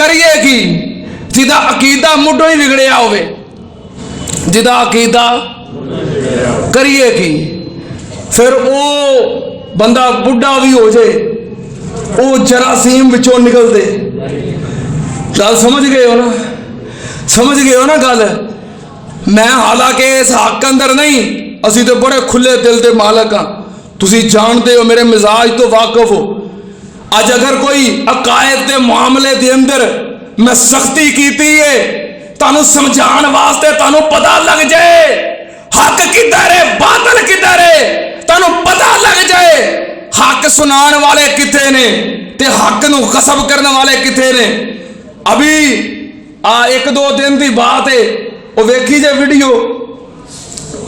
کریے کی جدا عقیدہ مڈو ہی بگڑیا ہوئے، جدا عقیدہ کریے کی، پھر وہ بندہ بڑھا بھی ہو جائے وہ جراثیم بچوں نکل دے. گل سمجھ گئے ہو نا؟ سمجھ گئے ہو نا گل؟ میں حالانکہ اس حق اندر نہیں، اسی تو بڑے کھلے دل دے مالک ہاں، تسی جانتے ہو میرے مزاج تو واقف ہو. اج اگر کوئی عقائد دے معاملے دے اندر میں سختی کیتی ہے تانوں سمجھان واسطے، تانوں پتہ لگ جائے حق کدھر ہے باطل کدھر ہے، تانوں پتہ لگ جائے حق سنان والے کتنے نے تے حق نو غصب کرنے والے کتنے نے. ابھی ایک دو دن دی بات ہے، وہ ویکھی جے ویڈیو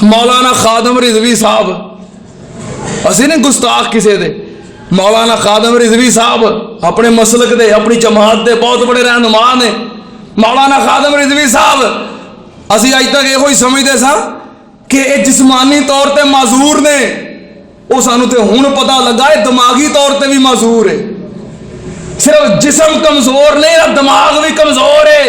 مولانا خادم رضوی صاحب، اسی نے گستاخ کسے دے، مولانا خادم رضوی صاحب اپنے مسلک دے اپنی جماعت دے بہت بڑے رہنما نے. مولانا خادم رضوی صاحب اسی اج تک یہ سمجھتے سا کہ یہ جسمانی طور تے معذور نے، وہ سانو تے ہن پتہ لگا ہے دماغی طور تے بھی معذور ہے. صرف جسم کمزور نہیں، دماغ بھی کمزور ہے،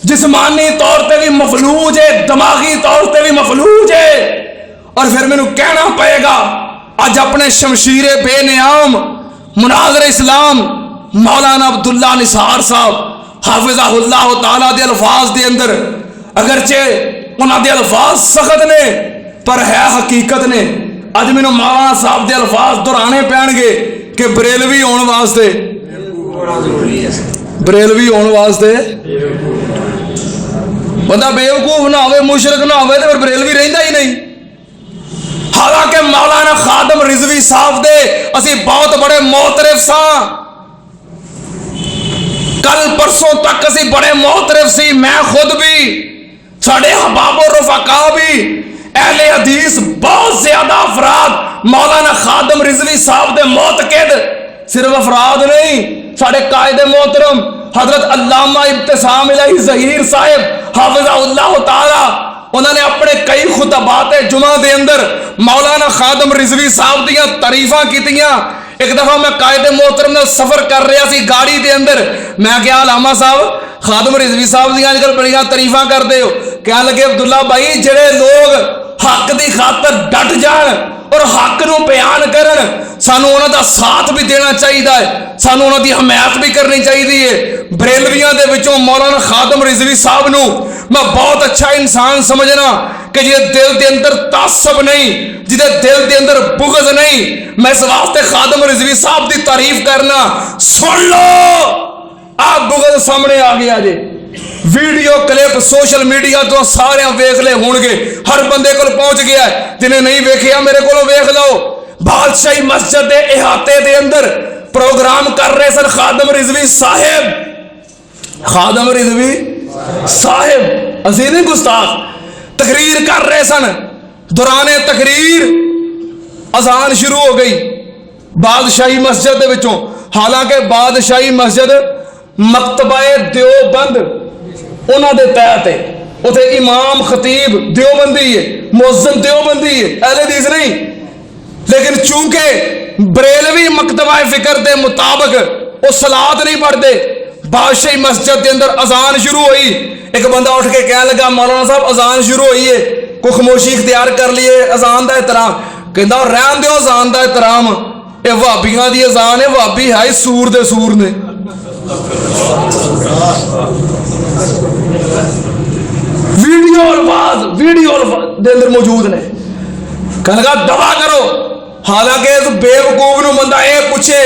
جسمانی طور تے بھی مفلوج ہے، دماغی طور تے بھی مفلوج ہے. اور پھر میں کہنا پڑے گا اج اپنے شمشیر بے نیام مناظر اسلام مولانا عبداللہ نثار صاحب حافظہ اللہ تعالیٰ دے الفاظ دے اندر اگرچہ انہاں دے الفاظ سخت نے پر ہے حقیقت نے. اج میں مولانا صاحب دے الفاظ دہرانے پین گے کہ بریلوی ہون واسطے، بریلوی ہون واسطے بندہ بیوقوف نہ ہوئے، مشرک نہ ہوئے تو بریلوی رہندا ہی نہیں. حالانکہ مولانا خادم رضوی صاحب دے اسی بہت بڑے معترف ساں، کل پرسوں تک اسی بڑے معترف سی، میں خود بھی، ساڑھے احباب و رفقا بھی، اہل حدیث بہت زیادہ افراد مولانا خادم رضوی صاحب دے معتقد. صرف افراد نہیں، ساڑھے قائد محترم حضرت علامہ ابتسام الہی ظہیر صاحب حافظہ اللہ تعالی، انہوں نے اپنے کئی خطبات جمعہ دے اندر مولانا خادم رضوی صاحب دیاں تعریفاں کیتیاں. ایک دفعہ میں قائد محترم نے سفر کر رہا سی گاڑی دے اندر، میں کیا علامہ صاحب خادم رضوی صاحب دیاں اج کل بڑیاں تعریفاں کرتے ہو؟ کہنے لگے عبداللہ بھائی جڑے لوگ حق دی خاطر ڈٹ جان اور حق نو بیان کرن، سانو انہاں دا ساتھ بھی دینا چاہیے، سانو انہاں دی حمایت بھی کرنی چاہیے. بریلویاں دے وچوں مولانا خادم رضوی صاحب نو میں بہت اچھا انسان سمجھنا کہ جے دل دے اندر تعصب نہیں، جدے دل دے اندر بغض نہیں. میں اس واسطے خادم رضوی صاحب دی تعریف کرنا. سن لو آپ بغض سامنے آ گیا جے، ویڈیو کلپ سوشل میڈیا تو سارے ویکھ لے ہون گے، ہر بندے کو پہنچ گیا ہے. جنہیں نہیں ویکھیا میرے کو ویکھ لو. بادشاہی مسجد دے احاطے دے اندر پروگرام کر رہے سن خادم رضوی صاحب، خادم رضوی صاحب اسی نہیں گستاخ، تقریر کر رہے سن. دوران تقریر اذان شروع ہو گئی بادشاہی مسجد دے وچوں. حالانکہ بادشاہی مسجد مکتبہ دیوبند انہاں دے تحت ہے، اتھے امام خطیب دیوبندی ہے، مؤذن دیوبندی ہے، اہل حدیث نہیں. لیکن چونکہ بریلوی مکتبہ فکر دے مطابق وہ صلاۃ نہیں پڑھتے، بادشاہی مسجد دے اندر اذان شروع ہوئی. ایک بندہ اٹھ کے کہنے لگا مولانا صاحب اذان شروع ہوئی ہے، کوئی خاموشی اختیار کر لیے اذان دا احترام. کہندا رہن دیو اذان دا احترام، اے وہابیاں دی اذان ہے، وہابی ہے سور دے سور نے. ویڈیو دے اندر موجود نے. کہنے لگا دعا کرو. حالانکہ اس بے وقوف نو بندہ اے پوچھے،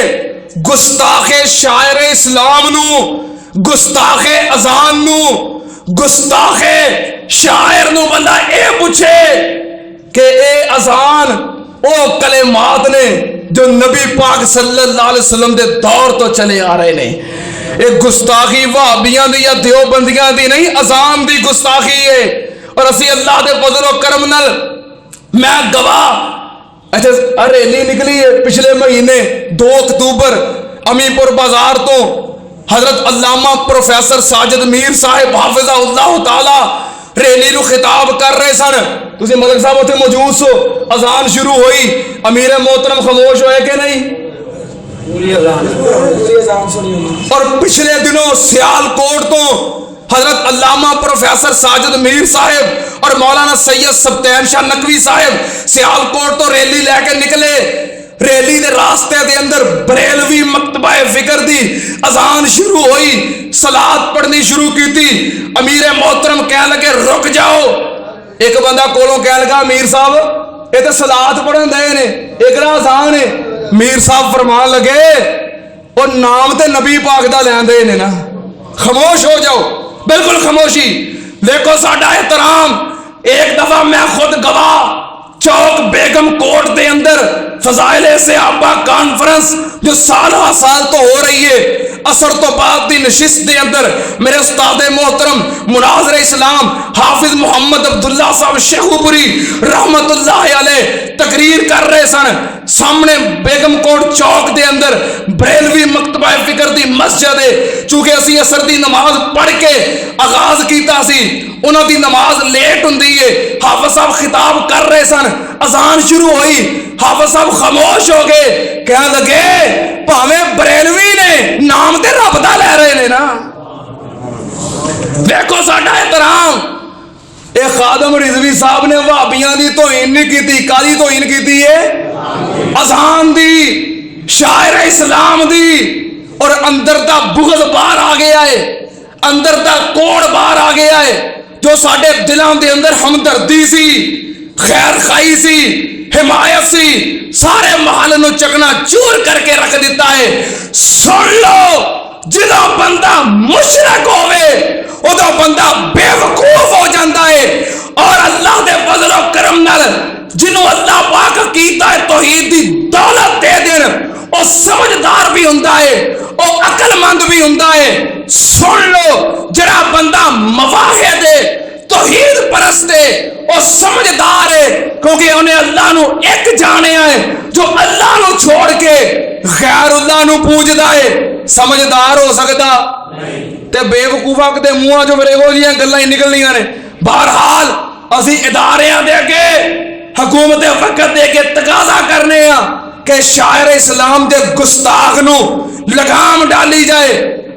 گستاخ شاعر اسلام نو، گستاخ اذان نو، گستاخ شاعر نو بندہ اے پوچھے کہ اے اذان او کلمات نے جو نبی پاک صلی اللہ علیہ وسلم دے دور تو چلے آ رہے نے. ایک گستاخی وہابیاں دی یا دیوبندیاں دی نہیں، اذان دی گستاخی ہے. اور اسی اللہ دے فضل و کرم نال میں گواہ، اچھا ریلی نکلی ہے پچھلے مہینے 2 اکتوبر امی پور بازار تو حضرت علامہ پروفیسر ساجد میر صاحب حافظہ اللہ تعالی ریلی نو خطاب کر رہے سن. تسی ملک صاحب اتنے موجود سو. اذان شروع ہوئی، امیر محترم خاموش ہوئے کہ نہیں؟ اور پچھلے دنوں سیالکوٹ تو حضرت علامہ پروفیسر ساجد میر صاحب اور مولانا سید سبطین شاہ نقوی صاحب سیالکوٹ تو ریلی لے کے نکلے. ریلی دے راستے دے اندر بریلوی مکتبہ فکر دی اذان شروع ہوئی, صلات پڑھنی شروع کی تھی. امیر محترم کہنے لگے رک جاؤ. ایک بندہ کولوں کہنے لگا امیر صاحب یہ تو صلات پڑھن دے نے, ایک اذان ہے. میر صاحب فرمان لگے اور نام تے نبی پاک دا لین دے نے نا, خاموش ہو جاؤ, بالکل خاموشی. دیکھو ساڈا احترام. ایک دفعہ میں خود گواہ چوک بیگم کوٹ دے اندر فضائل صحابہ کانفرنس جو سال ہا سال تو ہو رہی ہے, اثر تو بعد دی نشست دے اندر میرے استاد محترم مناظر اسلام حافظ محمد عبداللہ صاحب شیخوپوری رحمت اللہ علیہ تقریر کر رہے سن. سامنے بیگم کوٹ چوک دے اندر بریلوی مکتبہ فکر دی مسجد ہے. چونکہ اسی اثر دی نماز پڑھ کے آغاز کیتا سی, انہاں دی نماز لیٹ ہوندی ہے. حافظ صاحب خطاب کر رہے سن, اذان شروع ہوئی, حافظ صاحب خاموش ہو گئے. کہنے لگے بھاویں بریلوی نے نام تے رب دا لے رہے نے نا. دیکھو ساڈا احترام. اے خادم رضوی صاحب نے وہابیاں دی توہین نہیں کیتی, کالی توہین کیتی ہے اذان دی, شاعر اسلام دی. اور اندر دا بغض باہر آ گیا ہے, اندر دا کوڑ باہر آ گیا ہے. جو ساڈے دلاں دے اندر ہمدردی سی, خیر خائی سی, حمایت سی, سارے محل نو چکنا چور کر کے رکھ دیتا ہے. سن لو, جدو بندہ مشرک ہوئے ادو بندہ بے وقوف ہو جاتا ہے. اور اللہ دے فضل و کرم نال جنوں اللہ پاک کیتا ہے توحید دی دولت دے دین, او سمجھدار بھی ہوندا ہے, او عقل مند بھی ہوندا ہے. سن لو, جڑا بندہ مواحد ہے, توحید پرست ہے, او سمجھدار ہے, کیونکہ انہیں اللہ نو ایک جانیا ہے. جو اللہ نو چھوڑ کے غیر اللہ نو پوجدا ہے سمجھدار ہو سکتا تے بے وقوفاں دے منہاں جو میرے ہو جیاں گلاں ہی نکلنیاں نے. بہرحال اسی اداریاں دے کے حکومت وقت دے کے تقاضا کرنے ہاں کہ شاعر اسلام دے گستاخ نو لگام ڈالی جائے.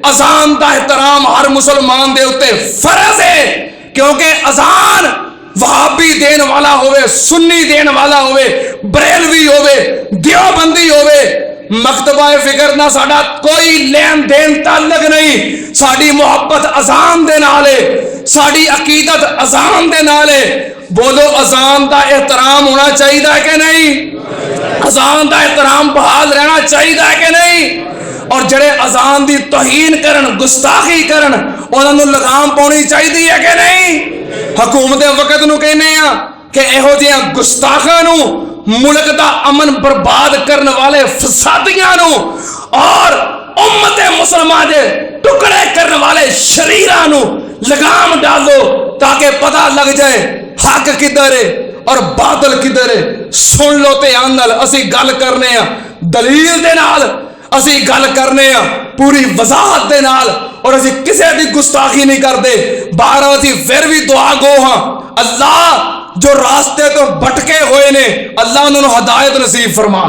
اذان دا احترام ہر مسلمان دے اتے فرض ہے, کیونکہ اذان وہابی دین والا ہوئے, سنی دین والا ہوئے, بریلوی ہوئے, دیوبندی ہوئے, مکتبہ فکر نہ ساڈا کوئی لین دین تعلق نہیں. ساڈی محبت اذان دے نال ہے, ساڈی عقیدت اذان دے نال ہے. بولو اذان دا احترام ہونا چاہیے کہ نہیں؟ اذان دا احترام بحال رہنا چاہیے کہ نہیں؟ اور جڑے اذان دی توہین کرن, گستاخی کرن, انہاں نوں لگام پاونی چاہیے ہے کہ نہیں؟ حکومت وقت نو کہنے ہیں کہ ایہو جہاں گستاخاں نو, ملک دا امن برباد کرنے والے فسادیاں نو, اور امت مسلمہ دے ٹکڑے کرنے والے شریراں نو لگام ڈالو تاکہ پتہ لگ جائے حق کدھر ہے اور باطل کدھر ہے. سن لو تے آنل اسی گل کرنے ہیں دلیل دے نال, اسی گل کرنے ہیں پوری وضاحت دے نال, اور اسی کسے دی گستاخی نہیں کرتے. بارہ اسی پھر بھی دعا گو ہاں, اللہ جو راستے تو بٹکے ہوئے نے اللہ انہوں نے ہدایت نصیب فرما.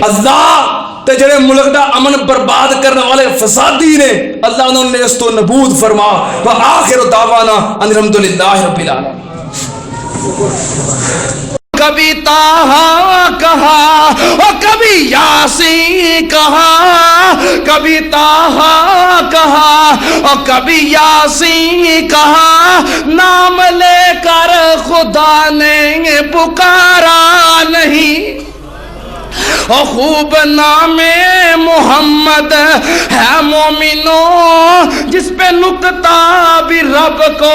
اللہ تے جڑے ملک دا امن برباد کرنے والے فسادی نے اللہ انہوں نے اس تو نبود فرما. وآخر دعوانا ان الحمدللہ رب العالمین. کبھی تاہا کہا اور کبھی یاسین کہا, کبھی تاہا کہا اور کبھی یاسین کہا, نام لے کر خدا نے پکارا نہیں. اور خوب نام محمد ہے مومنوں, جس پہ نکتہ بھی رب کو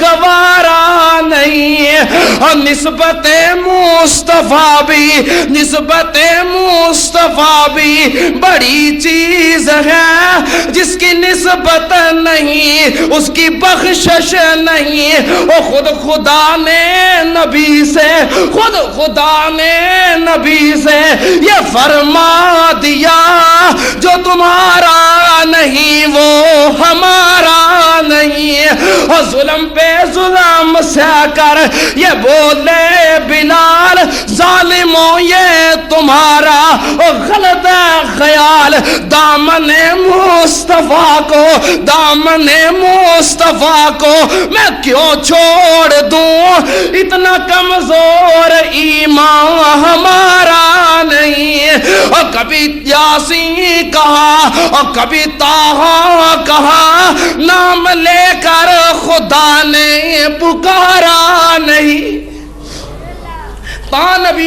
گوارا نہیں. اور نسبت مصطفیٰ بھی, نسبت مصطفیٰ بھی بڑی چیز ہے, جس کی نسبت نہیں اس کی بخشش نہیں. اور خود خدا نے نبی سے, خود خدا نے نبی سے یہ فرما دیا, جو تمہارا نہیں وہ ہمارا نہیں. اور ظلم پہ ظلم سے کر یہ بولے بلال, ظالموں یہ تم تمہارا غلط خیال، دامن مصطفیٰ کو، دامن مصطفیٰ کو میں کیوں چھوڑ دوں، اتنا کمزور ایمان ہمارا نہیں۔ اور کبھی یاسین کہا اور کبھی طٰہٰ کہا، نام لے کر خدا نے پکارا نہیں۔ نبی